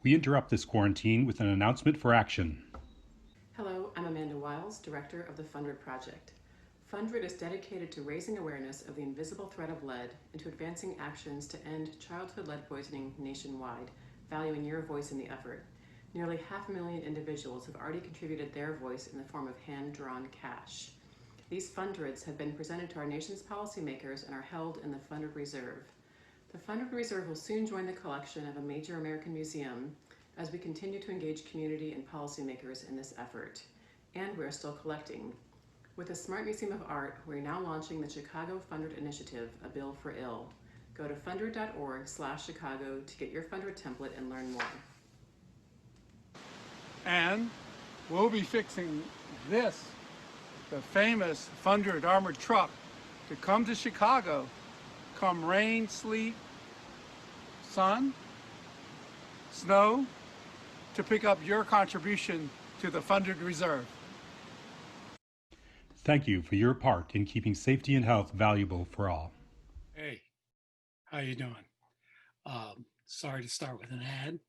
We interrupt this quarantine with an announcement for action. Hello, I'm Amanda Wiles, Director of the Fundred Project. Fundred is dedicated to raising awareness of the invisible threat of lead and to advancing actions to end childhood lead poisoning nationwide, valuing your voice in the effort. Nearly 500,000 individuals have already contributed their voice in the form of hand-drawn cash. These fundreds have been presented to our nation's policymakers and are held in the Fundred Reserve. The Fundred Reserve will soon join the collection of a major American museum as we continue to engage community and policymakers in this effort. And we're still collecting. With the Smart Museum of Art, we're now launching the Chicago Fundred Initiative, A Bill for Ill. Go to fundred.org/Chicago to get your Fundred template and learn more. And we'll be fixing this, the famous Fundred armored truck, to come to Chicago, come rain, sleet, sun, snow, to pick up your contribution to the Funded Reserve. Thank you for your part in keeping safety and health valuable for all. Hey, how you doing? Sorry to start with an ad,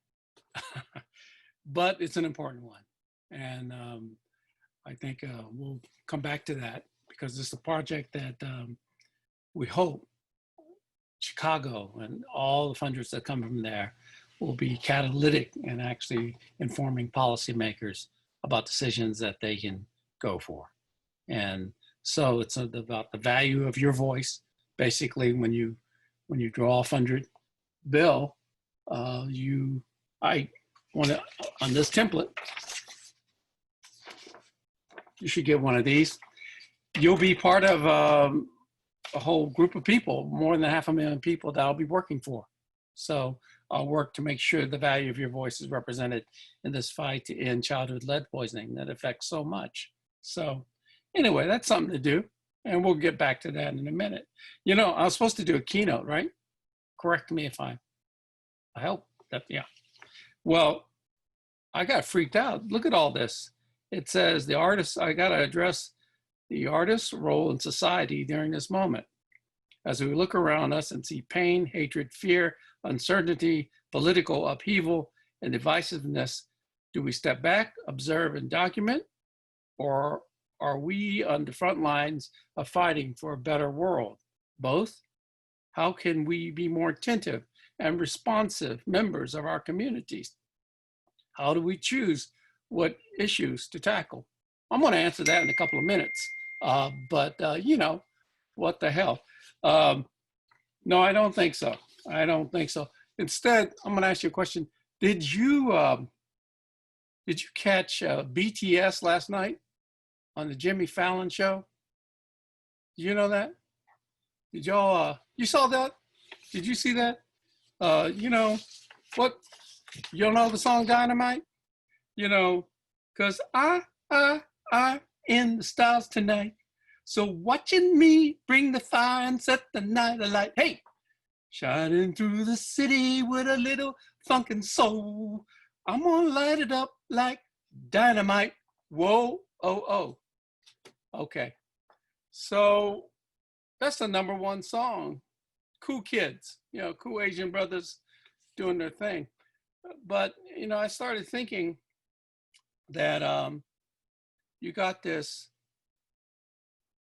but it's an important one. And I think we'll come back to that because it's a project that we hope Chicago and all the funders that come from there will be catalytic in actually informing policymakers about decisions that they can go for. And so it's about the value of your voice. Basically, when you draw a funded bill, I want to, on this template, you should get one of these. You'll be part of a whole group of people, more than 500,000 people that I'll be working for. So I'll work to make sure the value of your voice is represented in this fight to end childhood lead poisoning that affects so much. So anyway, that's something to do. And we'll get back to that in a minute. You know, I was supposed to do a keynote, right? Correct me if I hope that, yeah. Well, I got freaked out. Look at all this. It says the artist, I got to address the artist's role in society during this moment. As we look around us and see pain, hatred, fear, uncertainty, political upheaval, and divisiveness, do we step back, observe, and document? Or are we on the front lines of fighting for a better world? Both? How can we be more attentive and responsive members of our communities? How do we choose what issues to tackle? I'm going to answer that in a couple of minutes, but you know, what the hell? No, I don't think so. I don't think so. Instead, I'm going to ask you a question. Did you catch BTS last night on the Jimmy Fallon show? Did you know that? Did y'all, you saw that? Did you see that? You know, what, you don't know the song Dynamite? You know, cause I in the stars tonight. So watching me bring the fire and set the night alight. Hey, shining through the city with a little funkin' soul. I'm gonna light it up like dynamite. Whoa, oh, oh. Okay, so that's the #1 song. Cool kids, you know, cool Asian brothers doing their thing. But, you know, I started thinking that you got this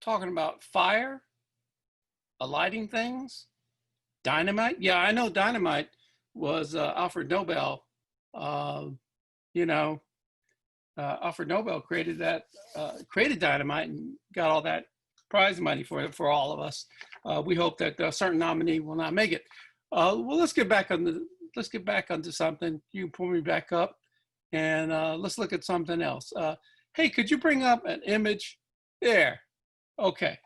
talking about fire, lighting things, dynamite. Yeah, I know dynamite was Alfred Nobel, you know, Alfred Nobel created that, created dynamite and got all that prize money for all of us. We hope that a certain nominee will not make it. Well, let's get back onto something. You pull me back up, and let's look at something else. Hey, could you bring up an image? There. Okay.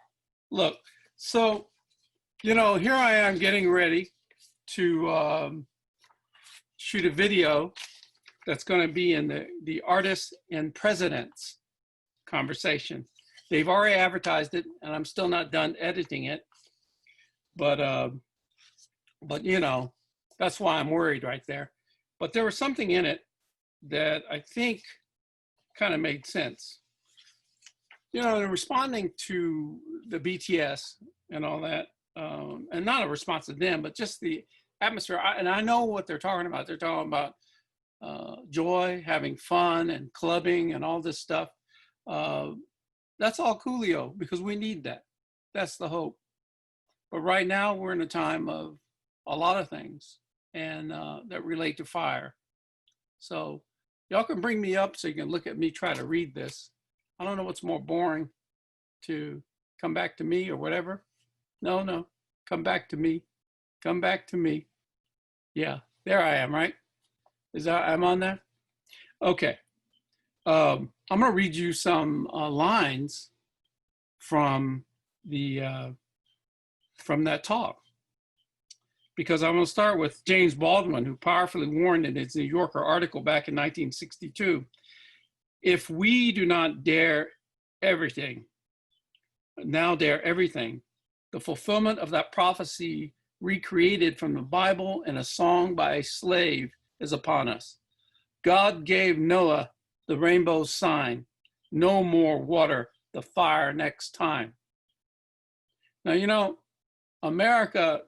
Look. So, you know, here I am getting ready to shoot a video that's going to be in the artists and presidents conversation. They've already advertised it, and I'm still not done editing it. But you know, that's why I'm worried right there. But there was something in it that I think kind of made sense. You know, they're responding to the BTS and all that, and not a response to them, but just the atmosphere. And I know what they're talking about. They're talking about joy, having fun and clubbing and all this stuff. That's all coolio because we need that. That's the hope. But right now we're in a time of a lot of things and that relate to fire. So y'all can bring me up so you can look at me try to read this. I don't know what's more boring, to come back to me or whatever. No, come back to me. Come back to me. Yeah, there I am, right? I'm on there? Okay. I'm gonna read you some lines from that talk, because I'm gonna start with James Baldwin, who powerfully warned in his New Yorker article back in 1962, if we do not dare everything, now dare everything, the fulfillment of that prophecy recreated from the Bible in a song by a slave is upon us. God gave Noah the rainbow's sign, no more water, the fire next time. Now, you know, America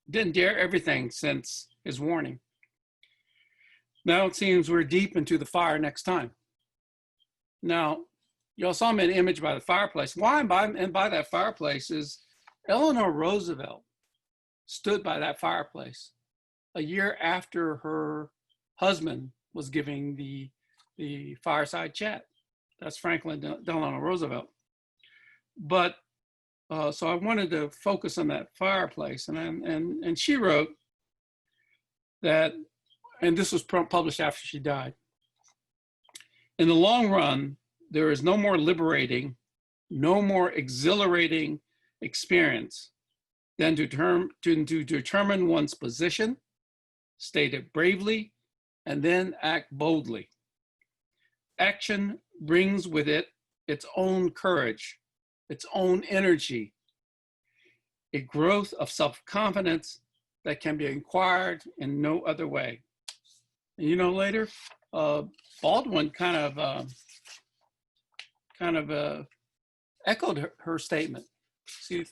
didn't dare everything since his warning. Now it seems we're deep into the fire next time. Now, y'all saw me an image by the fireplace. Why I'm by that fireplace is Eleanor Roosevelt stood by that fireplace a year after her husband was giving the fireside chat. That's Franklin Delano Roosevelt. But so I wanted to focus on that fireplace, and she wrote that, and this was published after she died. In the long run, there is no more liberating, no more exhilarating experience than to determine one's position, state it bravely, and then act boldly. Action brings with it its own courage, its own energy, a growth of self-confidence that can be acquired in no other way. And you know, later, Baldwin kind of echoed her statement. See,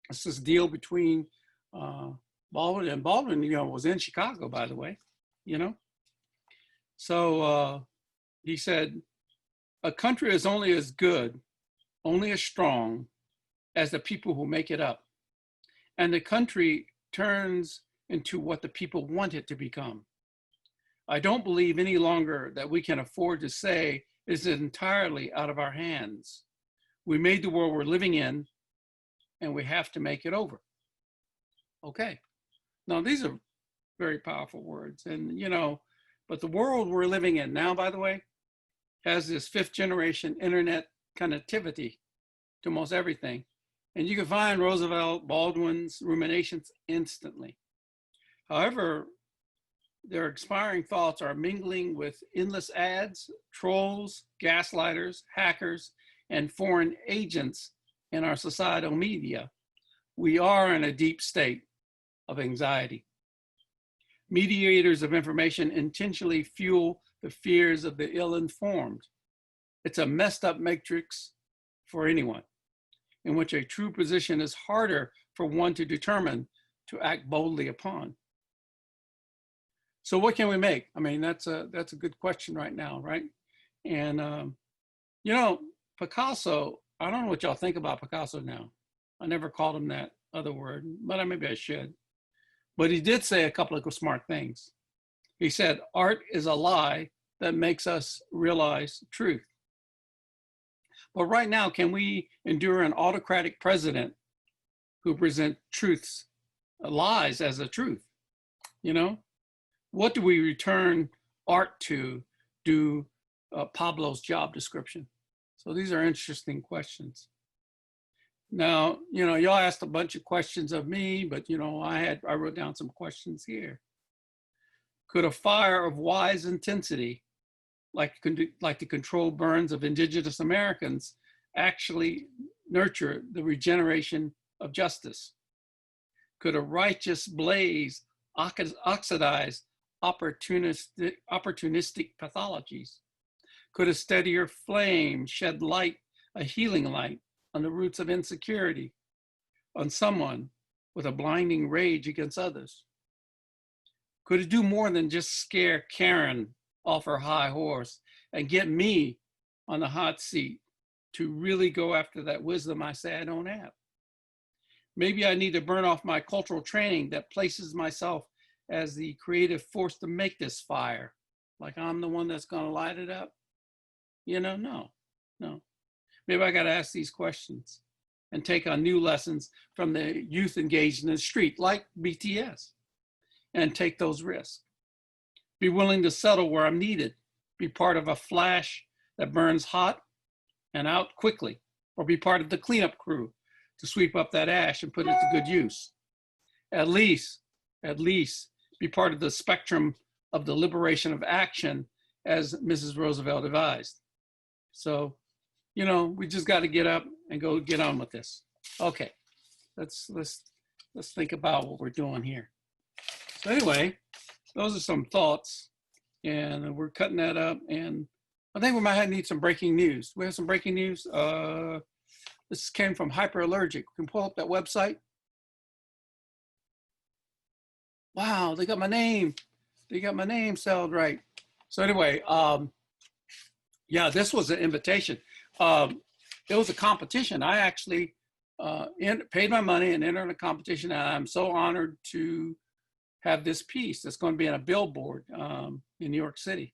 it's this deal between Baldwin, and Baldwin, you know, was in Chicago, by the way, you know. So he said, a country is only as good, only as strong as the people who make it up. And the country turns into what the people want it to become. I don't believe any longer that we can afford to say it's entirely out of our hands. We made the world we're living in, and we have to make it over. Okay. Now, these are very powerful words. And, you know, but the world we're living in now, by the way, has this fifth generation internet connectivity to almost everything. And you can find Roosevelt, Baldwin's ruminations instantly. However, their expiring thoughts are mingling with endless ads, trolls, gaslighters, hackers, and foreign agents in our societal media. We are in a deep state of anxiety. Mediators of information intentionally fuel the fears of the ill-informed. It's a messed up matrix for anyone, in which a true position is harder for one to determine to act boldly upon. So what can we make? I mean, that's a good question right now, right? And you know, Picasso, I don't know what y'all think about Picasso now. I never called him that other word, but maybe I should. But he did say a couple of smart things. He said, art is a lie that makes us realize truth. But right now, can we endure an autocratic president who presents truths, lies as a truth? You know, what do we return art to do Pablo's job description? So these are interesting questions. Now, you know, y'all asked a bunch of questions of me, but you know, I wrote down some questions here. Could a fire of wise intensity, like the controlled burns of indigenous Americans, actually nurture the regeneration of justice? Could a righteous blaze oxidize opportunistic pathologies? Could a steadier flame shed light, a healing light, on the roots of insecurity, on someone with a blinding rage against others? Could it do more than just scare Karen off her high horse and get me on the hot seat to really go after that wisdom I say I don't have? Maybe I need to burn off my cultural training that places myself as the creative force to make this fire. Like I'm the one that's going to light it up. You know, no. Maybe I got to ask these questions and take on new lessons from the youth engaged in the street, like BTS, and take those risks. Be willing to settle where I'm needed. Be part of a flash that burns hot and out quickly, or be part of the cleanup crew to sweep up that ash and put it to good use. At least be part of the spectrum of the liberation of action as Mrs. Roosevelt advised. So, you know, we just got to get up and go get on with this. Okay, let's think about what we're doing here. So anyway, those are some thoughts, and we're cutting that up. And I think we might need some breaking news. We have some breaking news. This came from Hyperallergic. We can pull up that website. Wow, they got my name. They got my name spelled right. So anyway, yeah, this was an invitation. It was a competition. I actually paid my money and entered a competition, and I'm so honored to have this piece that's going to be on a billboard in New York City.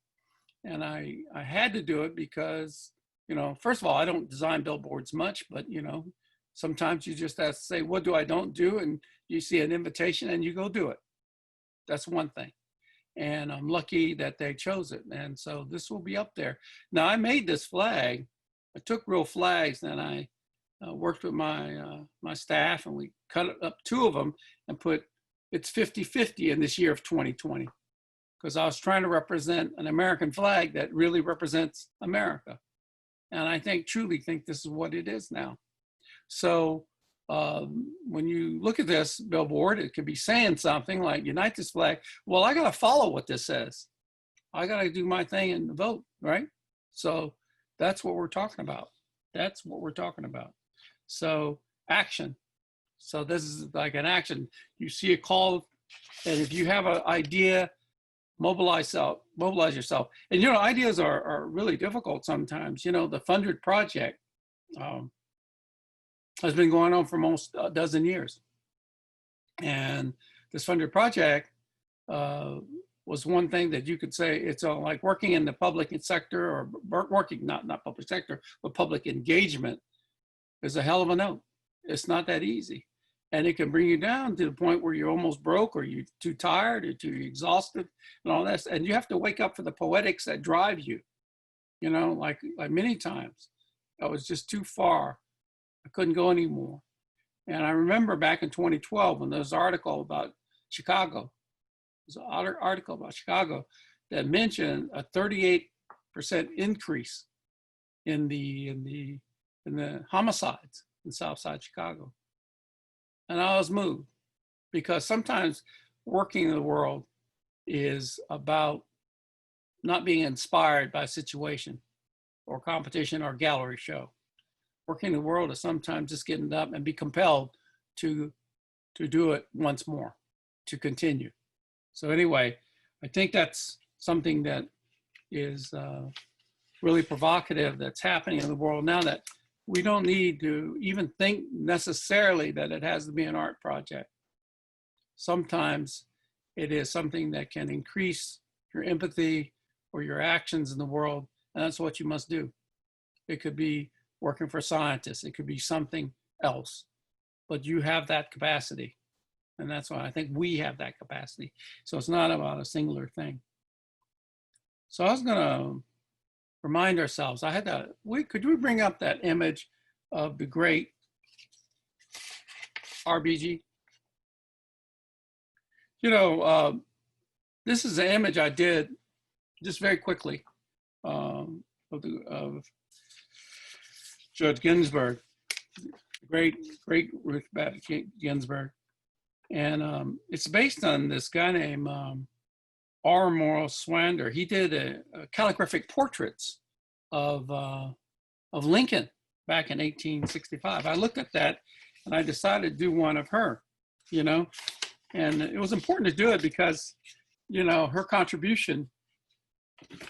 And I had to do it because, you know, first of all, I don't design billboards much, but, you know, sometimes you just have to say, what do I don't do? And you see an invitation and you go do it. That's one thing. And I'm lucky that they chose it. And so this will be up there. Now, I made this flag. I took real flags and I worked with my staff, and we cut up 2 of them and put it's 50-50 in this year of 2020, because I was trying to represent an American flag that really represents America. And I truly think this is what it is now. So when you look at this billboard, it could be saying something like unite this flag. Well, I got to follow what this says. I got to do my thing and vote, right? So that's what we're talking about. That's what we're talking about. So action. So this is like an action. You see a call, and if you have an idea, mobilize yourself. And, you know, ideas are really difficult sometimes. You know, the Funded Project has been going on for almost a dozen years. And this Funded Project was one thing that you could say it's like working in the public sector, or working, not public sector, but public engagement is a hell of a note. It's not that easy. And it can bring you down to the point where you're almost broke, or you're too tired, or too exhausted, and all that. And you have to wake up for the poetics that drive you. You know, like many times, I was just too far. I couldn't go anymore. And I remember back in 2012 when there was an article about Chicago. There's an article about Chicago that mentioned a 38% increase in the homicides in Southside Chicago. And I was moved, because sometimes working in the world is about not being inspired by a situation or competition or gallery show. Working in the world is sometimes just getting up and be compelled to do it once more, to continue. So anyway, I think that's something that is really provocative that's happening in the world now, that we don't need to even think necessarily that it has to be an art project. Sometimes it is something that can increase your empathy or your actions in the world, and that's what you must do. It could be working for scientists, it could be something else, but you have that capacity. And that's why I think we have that capacity. So it's not about a singular thing. So I was gonna remind ourselves, could we bring up that image of the great RBG? You know, this is an image I did just very quickly of Judge Ginsburg, great Ruth Bader Ginsburg. And it's based on this guy named R. Morris Swander. He did a calligraphic portraits of Lincoln back in 1865. I looked at that and I decided to do one of her, you know, and it was important to do it because you know, her contribution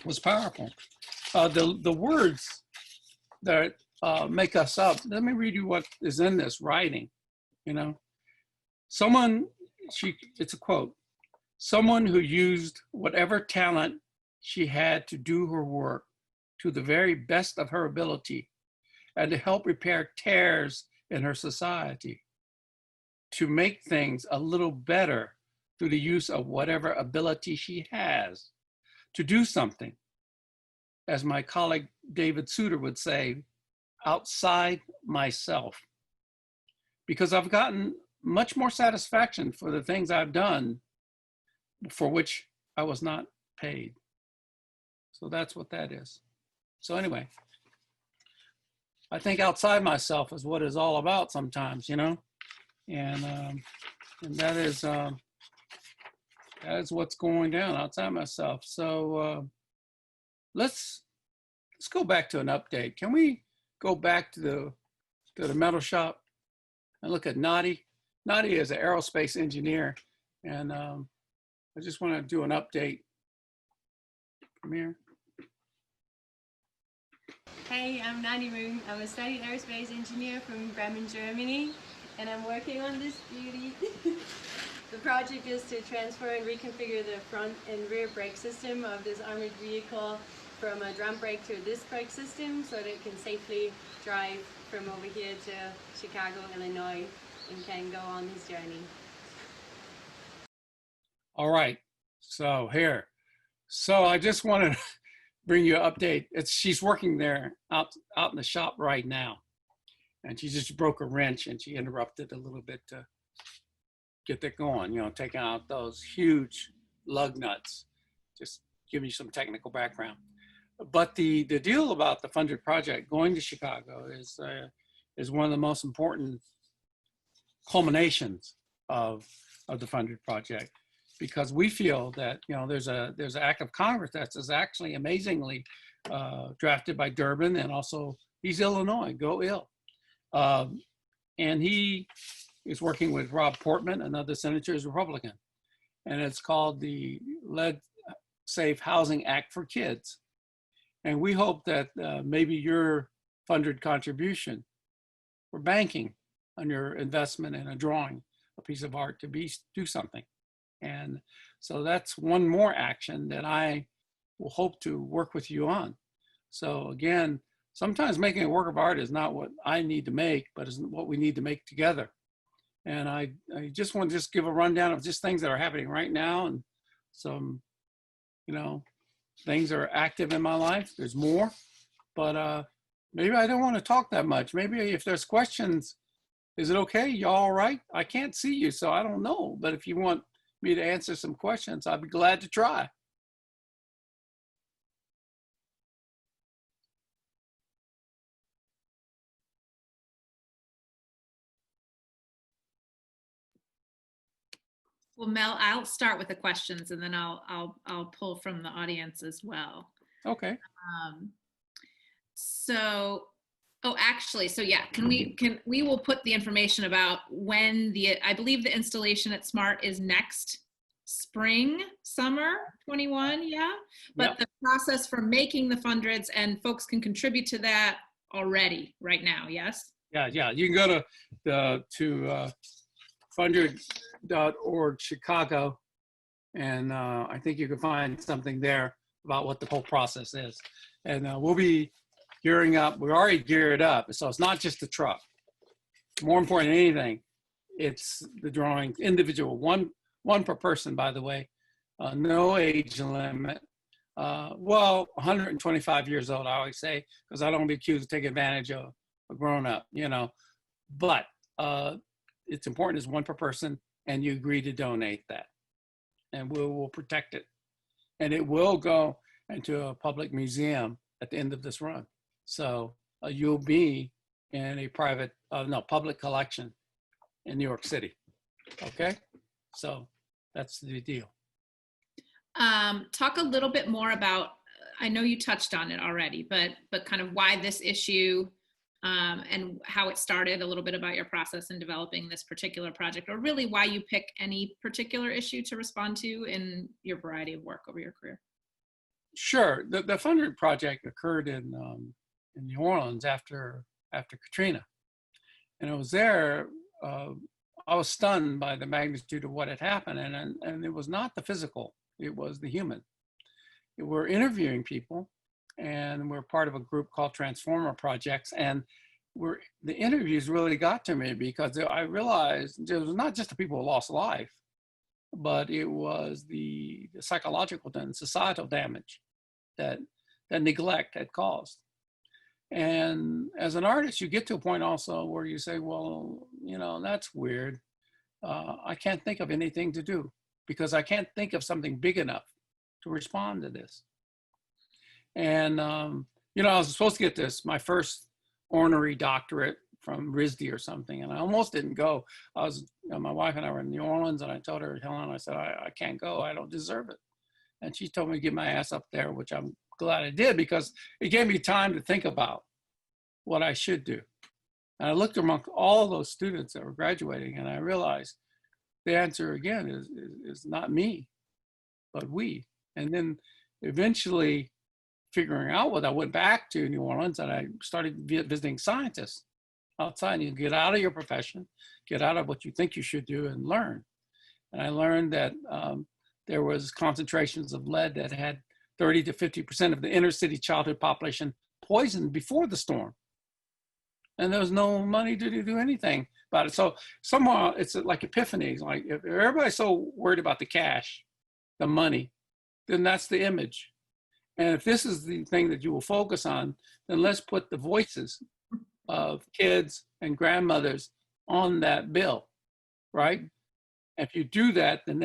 was powerful. The words that make us up, let me read you what is in this writing, you know. It's a quote, someone who used whatever talent she had to do her work to the very best of her ability and to help repair tears in her society, to make things a little better through the use of whatever ability she has, to do something, as my colleague David Souter would say, outside myself. Because I've gotten much more satisfaction for the things I've done for which I was not paid. So that's what that is. So anyway, I think outside myself is what it's all about sometimes, you know, and that is what's going down outside myself. So let's go back to an update. Can we go back to the metal shop and look at Nadi? Nadi is an aerospace engineer, and I just want to do an update from here. Hey, I'm Nadi Moon. I'm a studied aerospace engineer from Bremen, Germany, and I'm working on this beauty. The project is to transfer and reconfigure the front and rear brake system of this armored vehicle from a drum brake to a disc brake system so that it can safely drive from over here to Chicago, Illinois, and can go on his journey. All right, so here. So I just wanted to bring you an update. She's working there out in the shop right now. And she just broke a wrench and she interrupted a little bit to get that going, you know, taking out those huge lug nuts. Just give you some technical background. But the deal about the funded project going to Chicago is one of the most important culminations of the funded project, because we feel that, you know, there's an act of Congress that's actually amazingly drafted by Durbin, and also he's Illinois, go Ill. And he is working with Rob Portman, another senator is Republican. And it's called the Lead Safe Housing Act for Kids. And we hope that maybe your funded contribution for banking on your investment in a drawing, a piece of art, to do something. And so that's one more action that I will hope to work with you on. So again, sometimes making a work of art is not what I need to make, but is what we need to make together. And I just want to give a rundown of just things that are happening right now, and some, you know, things are active in my life. There's more, but maybe I don't want to talk that much. Maybe if there's questions, is it okay? Y'all all right? I can't see you, so I don't know. But if you want me to answer some questions, I'd be glad to try. Well, Mel, I'll start with the questions and then I'll pull from the audience as well. Okay. So yeah, we will put the information about when I believe the installation at SMART is next spring, summer 21, yeah? But yep. The process for making the fundreds, and folks can contribute to that already right now, yes? Yeah, you can go to funded.org Chicago, and I think you can find something there about what the whole process is. And we'll be gearing up. We're already geared up, so it's not just the truck. More important than anything, it's the drawing, individual, one per person, by the way, no age limit. Well, 125 years old, I always say, because I don't want to be accused of taking advantage of a grown-up, you know. But it's important as one per person, and you agree to donate that, and we'll protect it, and it will go into a public museum at the end of this run. So you'll be in a public collection in New York City. Okay, so that's the deal. Talk a little bit more about, I know you touched on it already, but kind of why this issue and how it started, a little bit about your process in developing this particular project, or really why you pick any particular issue to respond to in your variety of work over your career. Sure. The Funded project occurred in New Orleans after Katrina, and it was there. I was stunned by the magnitude of what had happened, and it was not the physical; it was the human. We're interviewing people, and we're part of a group called Transformer Projects, and the interviews really got to me because I realized it was not just the people who lost life, but it was the psychological and societal damage that neglect had caused. And as an artist, you get to a point also where you say, well, that's weird. I can't think of anything to do because I can't think of something big enough to respond to this. And, I was supposed to get my first honorary doctorate from RISD or something, and I almost didn't go. My wife and I were in New Orleans, and I told her, Helen, I said, I can't go. I don't deserve it. And she told me to get my ass up there, which I'm glad I did because it gave me time to think about what I should do. And I looked among all those students that were graduating, and I realized the answer again is not me, but we. And then eventually figuring out what I went back to New Orleans and I started visiting scientists outside. You get out of your profession, get out of what you think you should do and learn. And I learned that there was concentrations of lead that had 30 to 50% of the inner city childhood population poisoned before the storm. And there was no money to do anything about it. So somehow it's like epiphanies. Like if everybody's so worried about the cash, the money, then that's the image. And if this is the thing that you will focus on, then let's put the voices of kids and grandmothers on that bill, right? If you do that, then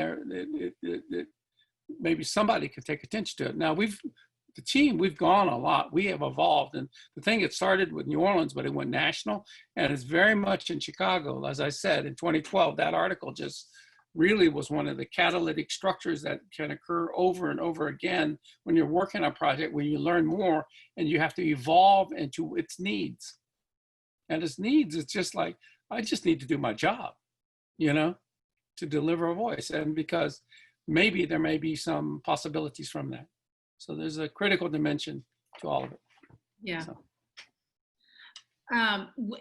maybe somebody can take attention to it. Now the team, we've gone a lot. We have evolved, and the thing, it started with New Orleans, but it went national, and it's very much in Chicago. As I said, in 2012, that article just really was one of the catalytic structures that can occur over and over again when you're working on a project, when you learn more and you have to evolve into its needs. And its needs, it's just like, I just need to do my job, to deliver a voice. And because maybe there may be some possibilities from that. So there's a critical dimension to all of it. Yeah. So.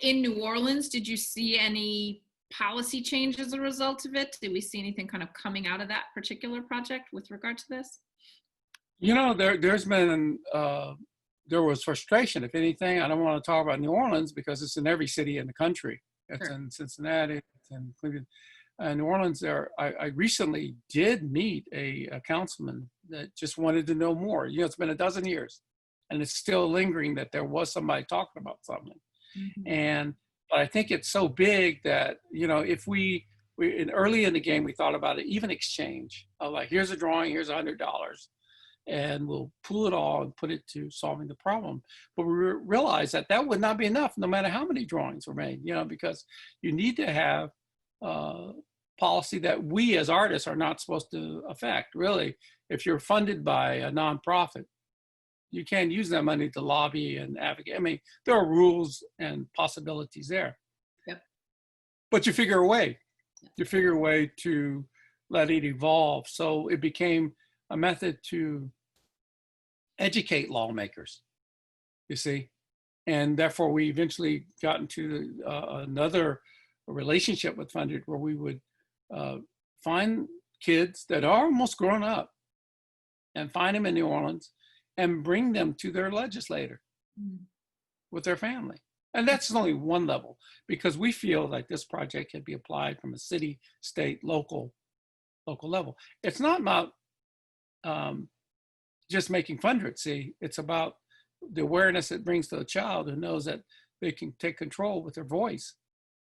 In New Orleans, did you see any policy change as a result of it? Did we see anything kind of coming out of that particular project with regard to this? There's been, there was frustration, if anything. I don't want to talk about New Orleans because it's in every city in the country. It's Sure. in Cincinnati, it's in Cleveland. New Orleans, I recently did meet a councilman that just wanted to know more. It's been a dozen years and it's still lingering that there was somebody talking about something. Mm-hmm. But I think it's so big that, if we early in the game, we thought about it, even exchange of like, here's a drawing, here's $100, and we'll pull it all and put it to solving the problem. But we realized that would not be enough, no matter how many drawings were made, because you need to have policy that we as artists are not supposed to affect. Really, if you're funded by a nonprofit, you can't use that money to lobby and advocate. I mean, there are rules and possibilities there. Yep. But you figure a way. You figure a way to let it evolve. So it became a method to educate lawmakers, you see. And therefore, we eventually got into another relationship with Funded where we would find kids that are almost grown up and find them in New Orleans and bring them to their legislator with their family. And that's only one level, because we feel like this project can be applied from a city, state, local level. It's not about just making Funded. See, it's about the awareness it brings to a child who knows that they can take control with their voice.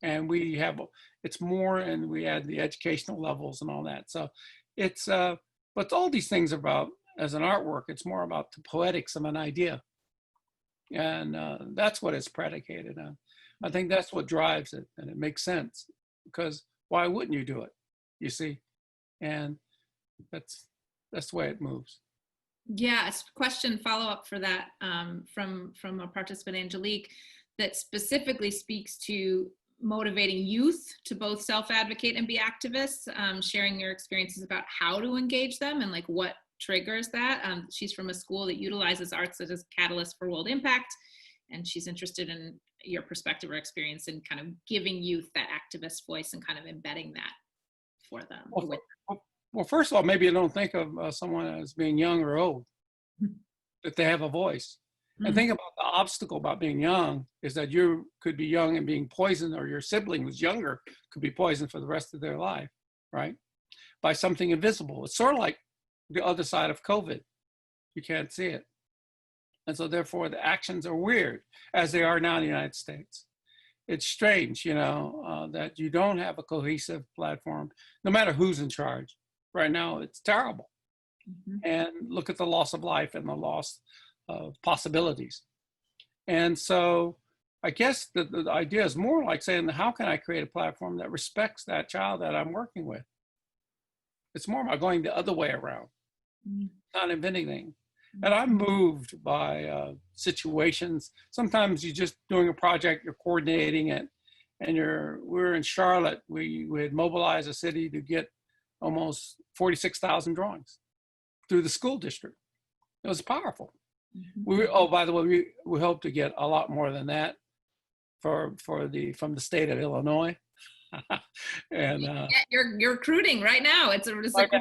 And it's more, and we add the educational levels and all that. So it's, but all these things are about, as an artwork, it's more about the poetics of an idea. And that's what it's predicated on. I think that's what drives it, and it makes sense, because why wouldn't you do it, you see? And that's the way it moves. Yeah, a question follow-up for that from a participant, Angelique. that specifically speaks to motivating youth to both self-advocate and be activists, sharing your experiences about how to engage them and like what triggers that. She's from a school that utilizes arts as a catalyst for world impact, and she's interested in your perspective or experience in kind of giving youth that activist voice and kind of embedding that for them. Well, first of all, maybe you don't think of someone as being young or old, that they have a voice. And think about the obstacle about being young is that you could be young and being poisoned, or your sibling who's younger could be poisoned for the rest of their life, right? By something invisible. It's sort of like the other side of COVID. You can't see it. And so therefore the actions are weird, as they are now in the United States. It's strange, you know, that you don't have a cohesive platform, no matter who's in charge. Right now, it's terrible. And look at the loss of life and the loss of possibilities. And so I guess the idea is more like saying, how can I create a platform that respects that child that I'm working with? It's more about going the other way around, not inventing things. And I'm moved by situations. Sometimes you're just doing a project, you're coordinating it, and we're in Charlotte. We had mobilized a city to get almost 46,000 drawings through the school district. It was powerful. Oh, by the way, we hope to get a lot more than that from the state of Illinois. And you're recruiting right now. Right now,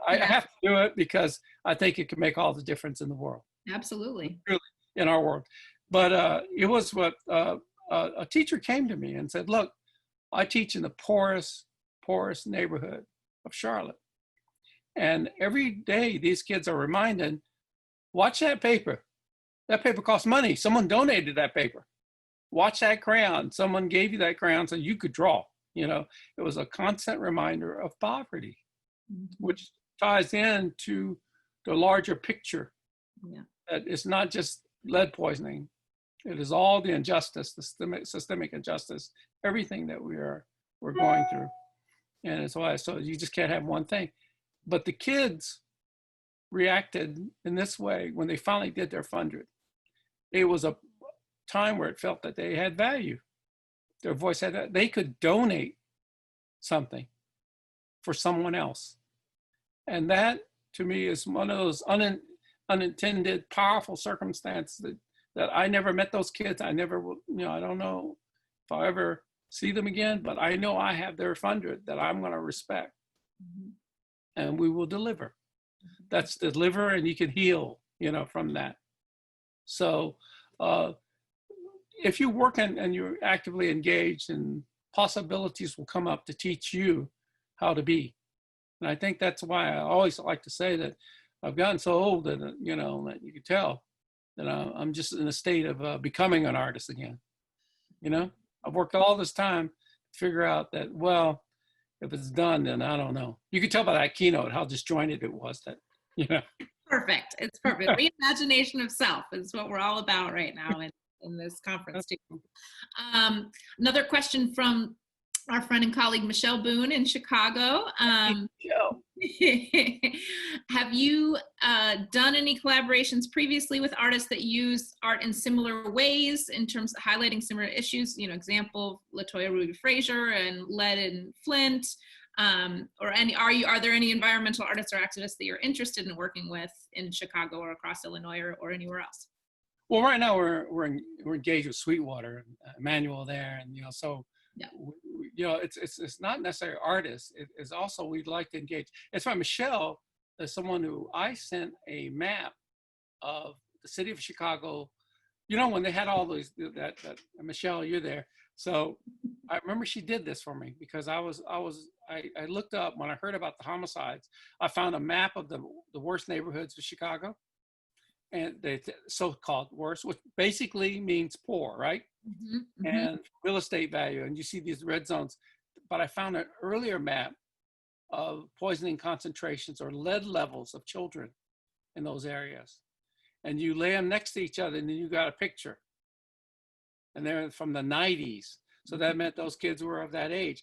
I have to do it because I think it can make all the difference in the world. Absolutely. Really, in our world. But it was what a teacher came to me and said, look, I teach in the poorest neighborhood of Charlotte. And every day these kids are reminded, watch that paper. That paper costs money. Someone donated that paper. Watch that crayon. Someone gave you that crayon so you could draw. You know, it was a constant reminder of poverty, which ties into the larger picture. Yeah. That it's not just lead poisoning. It is all the injustice, the systemic injustice, everything that we're going through. And it's why, so you just can't have one thing. But the kids reacted in this way when they finally did their 100. It was a time where it felt that they had value. Their voice had that. They could donate something for someone else. And that, to me, is one of those unintended, powerful circumstances that I never met those kids. I never will, you know, I don't know if I'll ever see them again, but I know I have their 100 that I'm going to respect. And we will deliver. That's deliver, and you can heal, you know, from that. So if you work and you're actively engaged, and possibilities will come up to teach you how to be. And I think that's why I always like to say that I've gotten so old that, you know, that you can tell that I'm just in a state of becoming an artist again. You know, I've worked all this time to figure out that, well, if it's done, then I don't know. You could tell by that keynote how disjointed it was, that, you know. Perfect. It's perfect. Reimagination of self is what we're all about right now in this conference too. Another question from our friend and colleague, Michelle Boone in Chicago. Have you done any collaborations previously with artists that use art in similar ways in terms of highlighting similar issues? You know, example, LaToya Ruby Frazier and Lead and Flint. Are there any environmental artists or activists that you're interested in working with in Chicago or across Illinois or anywhere else? Well, right now we're engaged with Sweetwater and Emmanuel there, and you know, so yeah. You know, it's not necessarily artists. It's also, we'd like to engage. It's why Michelle is someone who I sent a map of the city of Chicago. You know, when they had all those that Michelle, you're there. So I remember she did this for me because I looked up when I heard about the homicides. I found a map of the worst neighborhoods of Chicago, and the so-called worst, which basically means poor, right? And real estate value, and you see these red zones. But I found an earlier map of poisoning concentrations or lead levels of children in those areas, and you lay them next to each other, and then you got a picture. And they're from the 90s, so that meant those kids were of that age.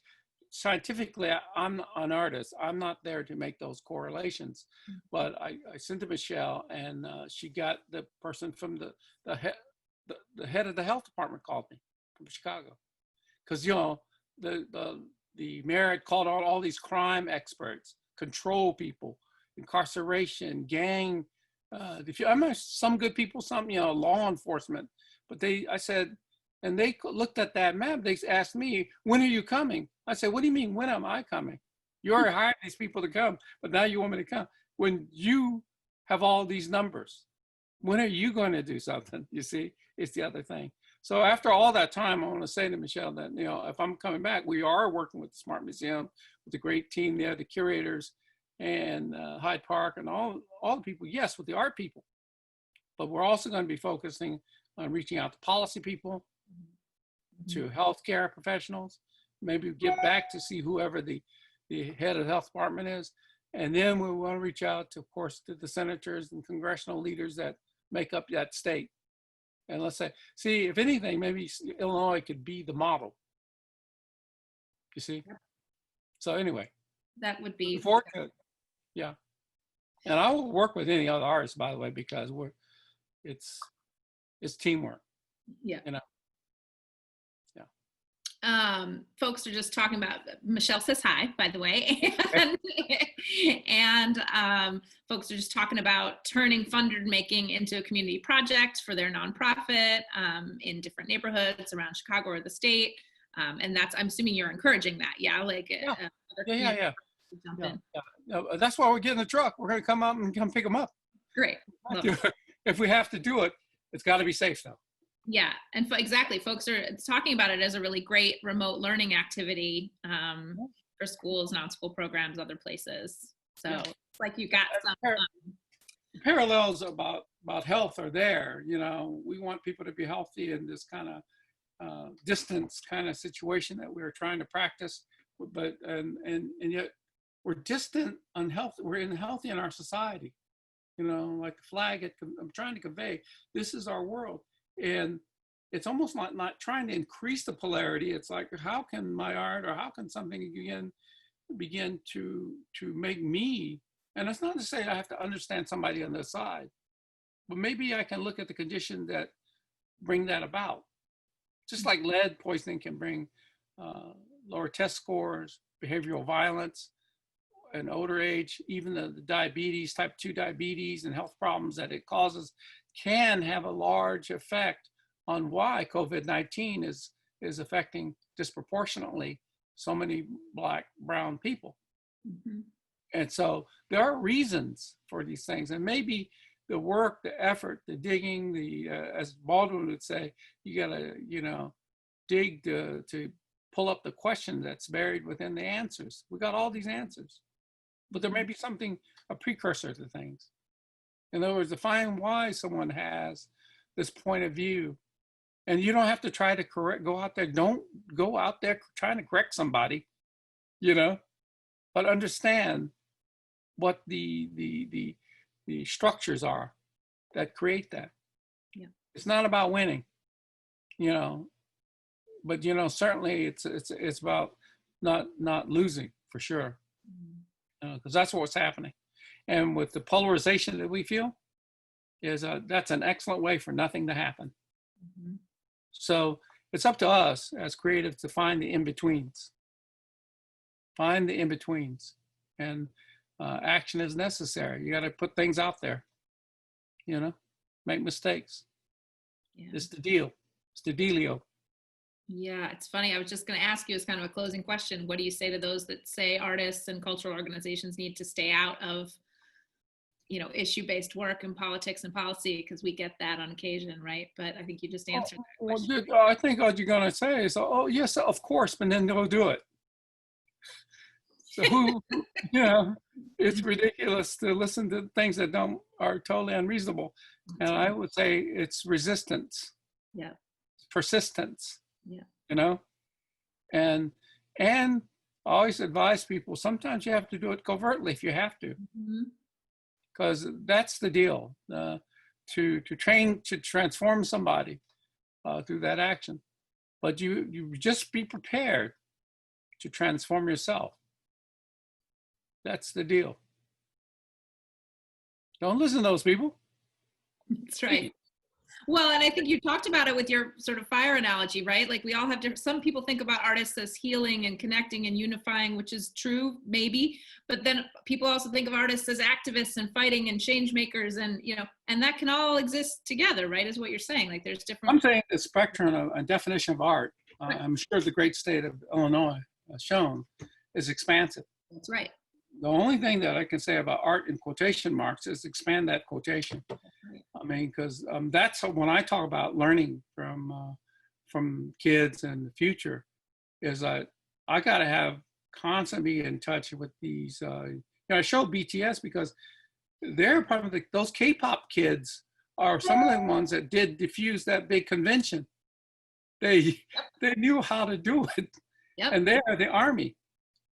Scientifically, I'm an artist. I'm not there to make those correlations, but I sent to Michelle, and she got the person from the the head of the health department called me from Chicago, because the mayor had called out all these crime experts, control people, incarceration, gang. Some good people, some law enforcement, but I said, and they looked at that map. They asked me, "When are you coming?" I said, "What do you mean? When am I coming? You already hired these people to come, but now you want me to come when you have all these numbers. When are you going to do something?" You see, it's the other thing. So after all that time, I want to say to Michelle that, if I'm coming back, we are working with the Smart Museum, with the great team there, the curators, and Hyde Park, and all the people, yes, with the art people. But we're also going to be focusing on reaching out to policy people, to healthcare professionals, maybe get back to see whoever the head of the health department is. And then we want to reach out to, of course, to the senators and congressional leaders that make up that state. And let's say, see, if anything, maybe Illinois could be the model. You see? So anyway. That would be. Yeah. And I will work with any other artists, by the way, because it's teamwork. Yeah. Yeah. Folks are just talking about, Michelle says hi, by the way. and folks are just talking about turning funder making into a community project for their nonprofit in different neighborhoods around Chicago or the state. And I'm assuming you're encouraging that. Yeah. Like, Yeah. That's why we're getting the truck. We're going to come up and come pick them up. Great. If we have to do it, it's got to be safe though. Yeah, and exactly, folks are talking about it as a really great remote learning activity for schools, non-school programs, other places. So it's like you got some parallels about health are there. We want people to be healthy in this kind of distance kind of situation that we're trying to practice, but and yet we're distant, unhealthy. We're unhealthy in our society. Like the flag I'm trying to convey. This is our world. And it's almost like not trying to increase the polarity. It's like, how can my art or how can something begin to make me, and it's not to say I have to understand somebody on their side, but maybe I can look at the condition that bring that about. Just like lead poisoning can bring lower test scores, behavioral violence, and older age, even the diabetes, type 2 diabetes and health problems that it causes can have a large effect on why COVID-19 is affecting disproportionately so many Black, brown people. Mm-hmm. And so there are reasons for these things. And maybe the work, the effort, the digging, as Baldwin would say, you gotta, dig to pull up the question that's buried within the answers. We got all these answers, but there may be something, a precursor to things. In other words, define why someone has this point of view. And you don't have to try to go out there. Don't go out there trying to correct somebody, but understand what the structures are that create that. Yeah. It's not about winning, but certainly it's about not losing for sure, because that's what's happening. And with the polarization that we feel, that's an excellent way for nothing to happen. Mm-hmm. So it's up to us as creatives to find the in-betweens. Find the in-betweens. And action is necessary. You got to put things out there, make mistakes. Yeah. It's the deal. It's the dealio. Yeah, it's funny. I was just going to ask you as kind of a closing question. What do you say to those that say artists and cultural organizations need to stay out of issue-based work and politics and policy, because we get that on occasion, right? But I think you just answered that question. I think what you're going to say is, oh, yes, of course, but then go do it. So it's ridiculous to listen to things that are totally unreasonable. And I would say it's resistance. Yeah. Persistence. Yeah. And I always advise people, sometimes you have to do it covertly if you have to. Mm-hmm. Because that's the deal, to transform somebody through that action. But you just be prepared to transform yourself. That's the deal. Don't listen to those people. That's right. Well, and I think you talked about it with your sort of fire analogy, right? Like we all have different, some people think about artists as healing and connecting and unifying, which is true, maybe. But then people also think of artists as activists and fighting and change makers and, you know, and that can all exist together, right? Is what you're saying. Like there's different. I'm saying the spectrum of a definition of art, Right. I'm sure the great state of Illinois shown, is expansive. That's right. The only thing that I can say about art in quotation marks is expand that quotation. I mean, because that's when I talk about learning from kids and the future, is that I got to have constantly in touch with these. You know, I show BTS because they're part of those K-pop kids are some of the ones that did diffuse that big convention. They knew how to do it, and they are the army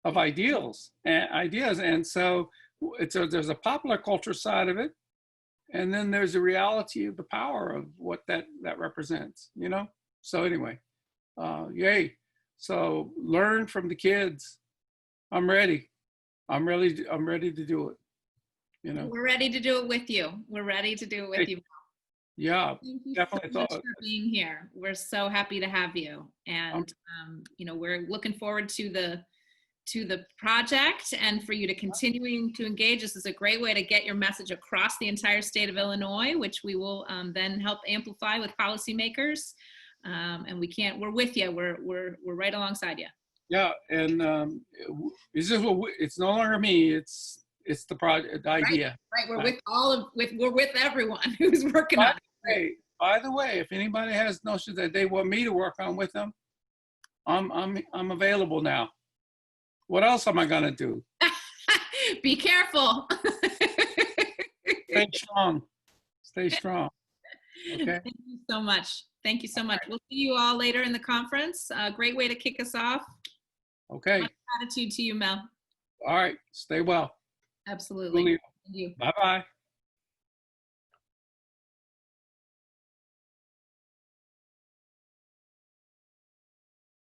of ideals and ideas. And so there's a popular culture side of it, and then there's a reality of the power of what that represents, you know? So anyway, yay. So learn from the kids. I'm ready to do it, you know? We're ready to do it with you. We're ready to do it with you. Yeah, Thank you definitely so much for being here. We're so happy to have you. And, you know, we're looking forward to the project and for you to continuing to engage. This is a great way to get your message across the entire state of Illinois, which we will then help amplify with policymakers. And we're with you. We're right alongside you. Yeah, and it's no longer me. It's the project, the idea. Right. We're with everyone who's working on it. By the way, if anybody has notions that they want me to work on with them, I'm available now. What else am I gonna do? Be careful. Stay strong. Stay strong. Okay. Thank you so much. Thank you so much. We'll see you all later in the conference. Great way to kick us off. Okay. Much gratitude to you, Mel. All right. Stay well. Absolutely. Bye bye.